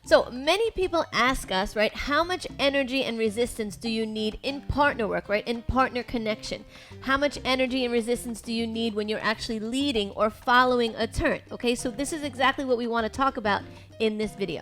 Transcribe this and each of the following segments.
So many people ask us, right, how much energy and resistance do you need in partner work, right, in partner connection? How much energy and resistance do you need when you're actually leading or following a turn? Okay, so this is exactly what we want to talk about in this video.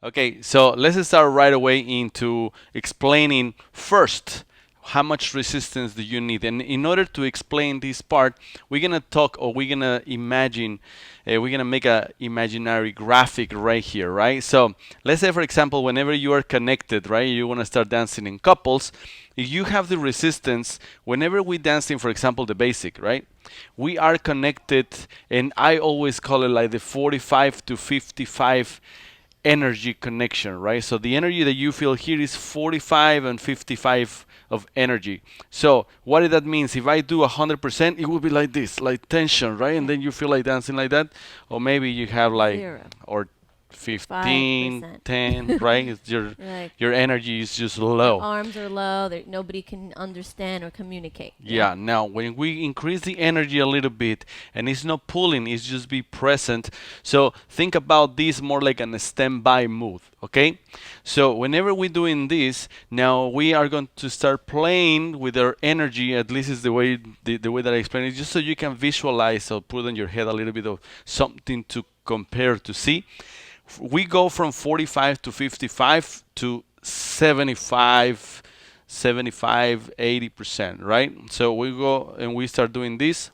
Okay, so let's start right away into explaining first how much resistance do you need. And in order to explain this part, we're gonna talk, or we're gonna imagine, we're gonna make a imaginary graphic right here, right? So let's say, for example, whenever you are connected, right, you wanna start dancing in couples, if you have the resistance, whenever we dancing, for example, the basic, right? We are connected, and I always call it like the 45 to 55 energy connection, right? So the energy that you feel here is 45 and 55 of energy. So what that means, if I do 100%, it will be like this, like tension, right? And then you feel like dancing like that. Or maybe you have like, 0. or 15, 5%. 10, right? It's Like your energy is just your low. arms are low, nobody can understand or communicate. Yeah, now when we increase the energy a little bit, and it's not pulling, it's just be present. So think about this more like a standby mode, okay? So whenever we're doing this, now we are going to start playing with our energy, at least is the way that I explain it, just so you can visualize or put in your head a little bit of something to compare to see. We go from 45 to 55 to 75, 80%, right? So we go and we start doing this,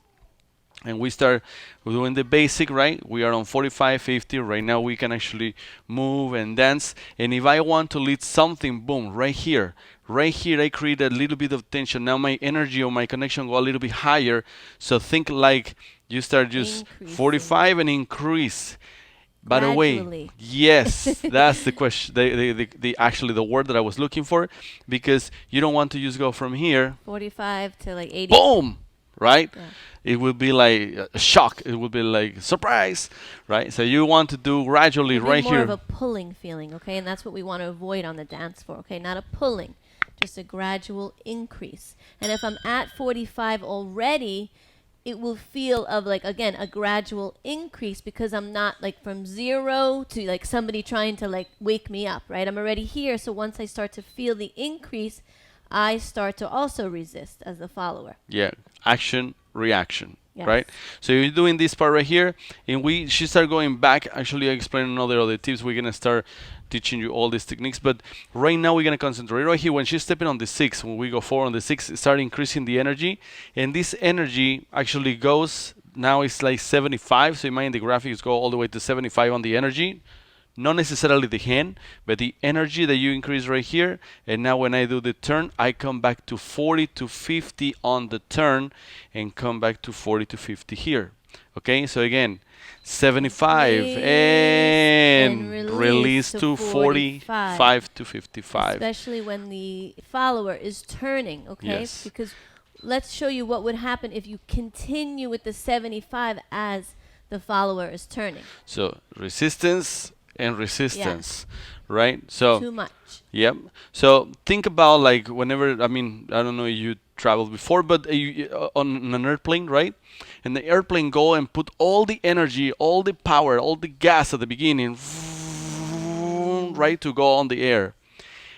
and we start doing the basic, right? We are on 45, 50. Right now we can actually move and dance. And if I want to lead something, boom, right here, I create a little bit of tension. Now my energy or my connection go a little bit higher. So think like you start just Increasing. 45 and increase. By the way, Gradually. yes, that's the question. The actually the word that I was looking for, because you don't want to just go from here, 45 to like 80. boom, right? Yeah. It will be like a shock. It will be like surprise, right? So you want to do gradually It'll be right more here. of a pulling feeling, okay? And that's what we want to avoid on the dance floor, okay? Not a pulling, just a gradual increase. And if I'm at 45 already, it will feel of like, again, a gradual increase, because I'm not like from 0 to like somebody trying to like wake me up, right? I'm already here. So once I start to feel the increase, I start to also resist as the follower. Yeah, action, reaction, Yes. right? So you're doing this part right here, and we should start going back. Actually, I explain another other tips. We're gonna start teaching you all these techniques, but right now we're gonna concentrate right here. When she's stepping on the 6, when we go forward on the 6, start increasing the energy, and this energy actually goes. Now it's like 75. So imagine the graphics go all the way to 75 on the energy. Not necessarily the hand, but the energy that you increase right here. And now when I do the turn, I come back to 40 to 50 on the turn, and come back to 40 to 50 here. Okay, so again, 75 and release to 45 to 55. Especially when the follower is turning, okay? Yes. Because let's show you what would happen if you continue with the 75 as the follower is turning. So resistance and resistance, right? So Too much. yep. So think about like whenever, I mean, I don't know if you traveled before, but on an airplane, right? And the airplane go and put all the energy, all the power, all the gas at the beginning, right, to go on the air.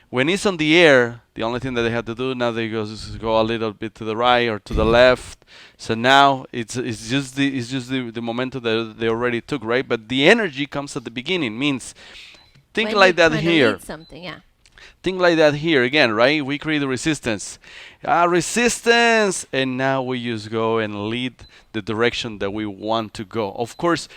When it's on the air, the only thing that they have to do now, they go a little bit to the right or to the left. So now it's just the momentum that they already took, right? But the energy comes at the beginning. Means think When like you're that trying to here. lead something, yeah. Think like that here again, right? We create the resistance. Resistance! And now we just go and lead the direction that we want to go. Of course,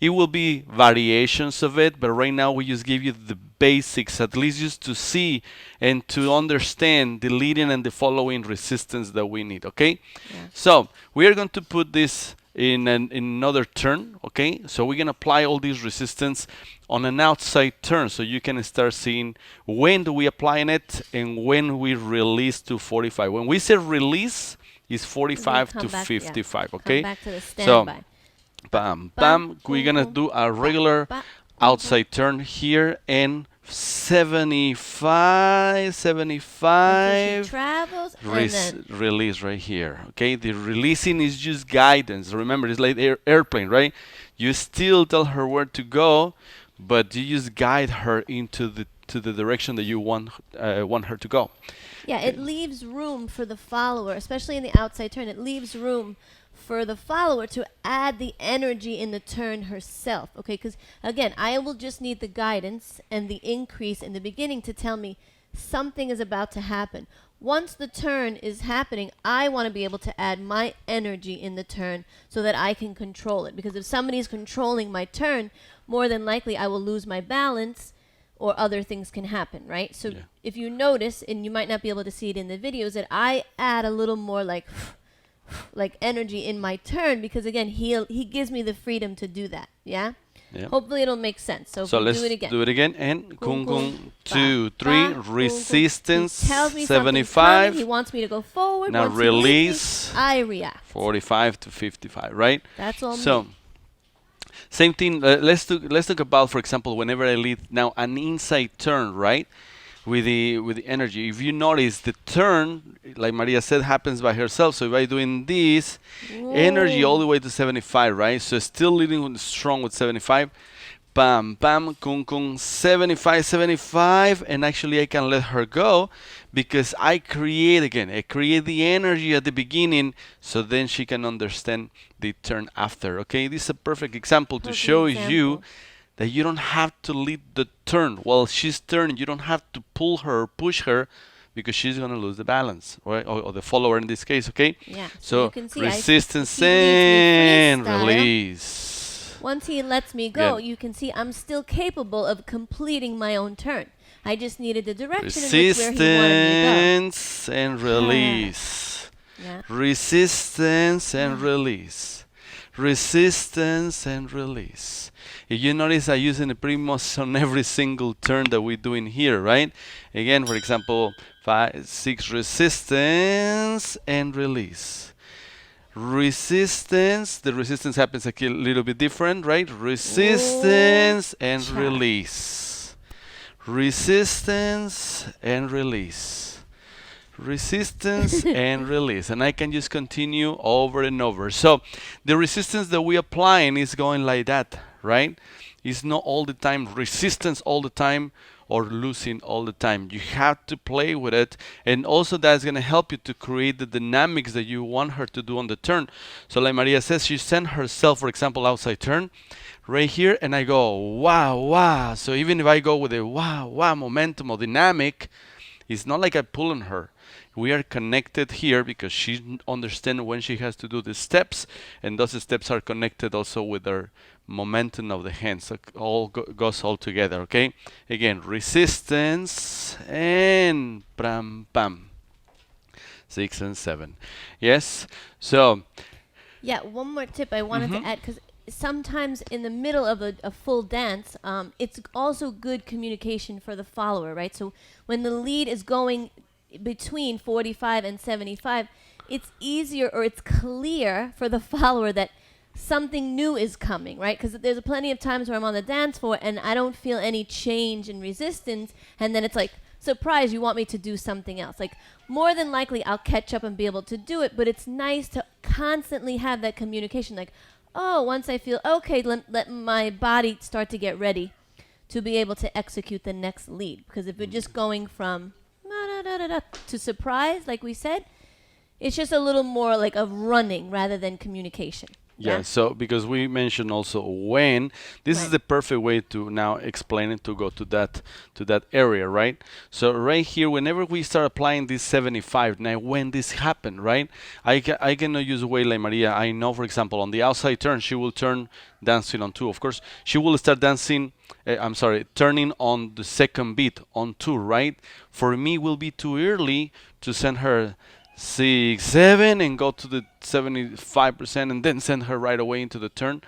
it will be variations of it, but right now we just give you the basics, at least just to see and to understand the leading and the following resistance that we need, okay? Yeah. So we are going to put this in another turn, okay? So we can apply all these resistance on an outside turn, so you can start seeing when do we apply it and when we release to 45. When we say release, is 45 to 55, okay? Come back to the So, standby. bam, bam, we're gonna do a regular outside turn here and 75, until she 75. travels, and then Release right here. Okay, the releasing is just guidance. Remember, it's like airplane, right? You still tell her where to go, but you just guide her into the direction that you want her to go. yeah, it Okay. leaves room for the follower, especially in the outside turn. It leaves room for the follower to add the energy in the turn herself. Okay, because again, I will just need the guidance and the increase in the beginning to tell me something is about to happen. Once the turn is happening, I want to be able to add my energy in the turn so that I can control it. Because if somebody's controlling my turn, more than likely I will lose my balance or other things can happen, right? So Yeah. if you notice, and you might not be able to see it in the videos, that I add a little more like energy in my turn because again, he gives me the freedom to do that. Yeah. Yeah. Hopefully it'll make sense. So if So we let's do it again. do it again. And Kung kung kung kung, ba 2, 3, ba kung kung. resistance, He tells me something's coming. He 75. wants me to go forward. Now Once he leaves release, me, I react. 45 to 55, right? That's all So me. same thing. Let's talk about, for example, whenever I lead now an inside turn, right? With the energy. If you notice, the turn, like Maria said, happens by herself. So if I doing this, energy all Whoa. the way to 75, right? So still leading strong with 75. Bam, bam, kung kung, 75, 75, and actually I can let her go because I create again. I create the energy at the beginning, so then she can understand the turn after. Okay, this is a perfect example to Perfect show you example. that you don't have to lead the turn while she's turning. You don't have to pull her, or push her, because she's gonna lose the balance, right? Or the follower in this case. Okay, Yeah. So you so can see resistance he leads me and freestyle. release. Once he lets me go, Good. you can see I'm still capable of completing my own turn. I just needed the direction in which where he wanted me Resistance and to go. release. Yeah. Resistance and release. Resistance and release. If you notice, I use it pretty much on every single turn that we do in here, right? Again, for example, 5, 6, resistance and release. Resistance, the resistance happens a little bit different, right? Oh, Resistance and cha. release. Resistance and release. Resistance and release. And I can just continue over and over. So the resistance that we applying is going like that, right? It's not all the time resistance all the time or losing all the time. You have to play with it, and also that's going to help you to create the dynamics that you want her to do on the turn. So like Maria says, she sent herself, for example, outside turn right here, and I go wow, wow. So even if I go with a wow, wow momentum or dynamic, it's not like I'm pulling her. We are connected here because she understands when she has to do the steps, and those steps are connected also with her momentum of the hands. So it all goes all together. Okay. Again, resistance and bam, bam. 6 and 7. Yes. So. Yeah, one more tip I wanted Mhm. to add because sometimes in the middle of a full dance, it's also good communication for the follower, right? So when the lead is going between 45 and 75, it's easier or it's clear for the follower that something new is coming, right? Because there's plenty of times where I'm on the dance floor and I don't feel any change in resistance, and then it's like, surprise, you want me to do something else. Like, more than likely, I'll catch up and be able to do it, but it's nice to constantly have that communication. Like, oh, once I feel okay, let my body start to get ready to be able to execute the next lead. Because if you're just going from to surprise, like we said, it's just a little more like of running rather than communication. Yeah, so because we mentioned also when, this is When. the perfect way to now explain it, to go to that area, right? So right here, whenever we start applying this 75, now when this happened, right? I cannot use a way like Maria. I know, for example, on the outside turn, she will turn dancing on 2. Of course, she will start dancing, I'm sorry, turning on the second beat on 2, right? For me, will be too early to send her 6, 7, and go to the 75% and then send her right away into the turn.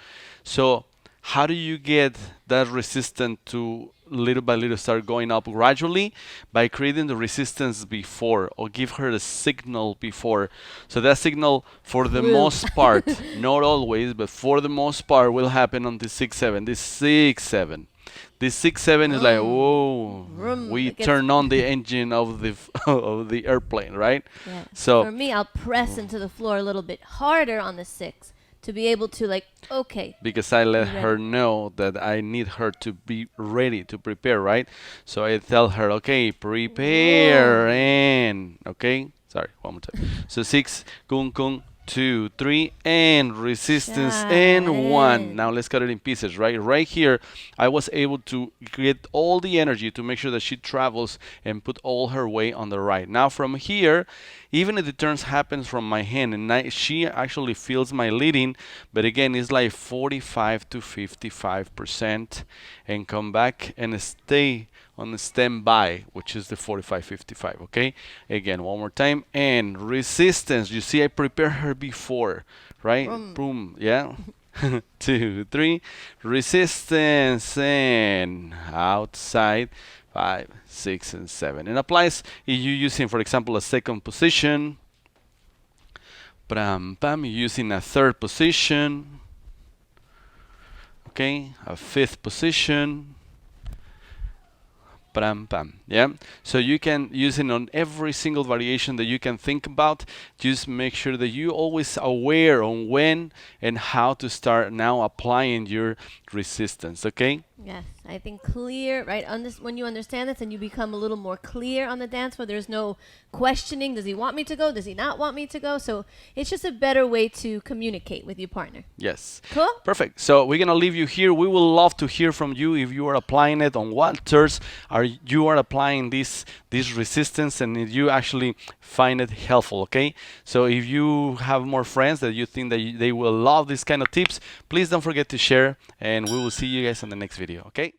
So how do you get that resistance to little by little start going up gradually? By creating the resistance before, or give her a signal before. So that signal, for the Proof. most part, not always, but for the most part, will happen on the 6, 7. This 6, 7. This 6-7 is like, whoa, Vroom. we It gets turn on the engine of the of the airplane, right? yeah. So For me, I'll press into the floor a little bit harder on the 6 to be able to like, okay, because I let be her ready. know that I need her to be ready to prepare, right? So I tell her, okay, prepare Vroom. and okay. Sorry, one more time. So 6, kung kung, 2, 3, and resistance and 1. Shine. Now let's cut it in pieces, right? Right here, I was able to get all the energy to make sure that she travels and put all her weight on the right. Now from here, even if the turns happens from my hand and she actually feels my leading, but again, it's like 45 to 55% and come back and stay on the standby, which is the 45-55, okay? Again, one more time. And resistance. You see, I prepared her before, right? Vroom. Boom, yeah. 2, 3. Resistance and outside. 5, 6, and 7. And applies if you're using, for example, a second position. Pam, pam, you're using a third position. Okay, a fifth position. Pam, pam. Yeah. So you can use it on every single variation that you can think about. Just make sure that you always aware on when and how to start now applying your resistance. Okay. Yes, I think clear, right? When you understand this and you become a little more clear on the dance floor, there's no questioning. Does he want me to go? Does he not want me to go? So it's just a better way to communicate with your partner. Yes. Cool? Perfect. So we're gonna leave you here. We will love to hear from you if you are applying it on what turns are you are applying this resistance and if you actually find it helpful. Okay. So if you have more friends that you think that they will love these kind of tips, please don't forget to share, and we will see you guys on the next video. Okay.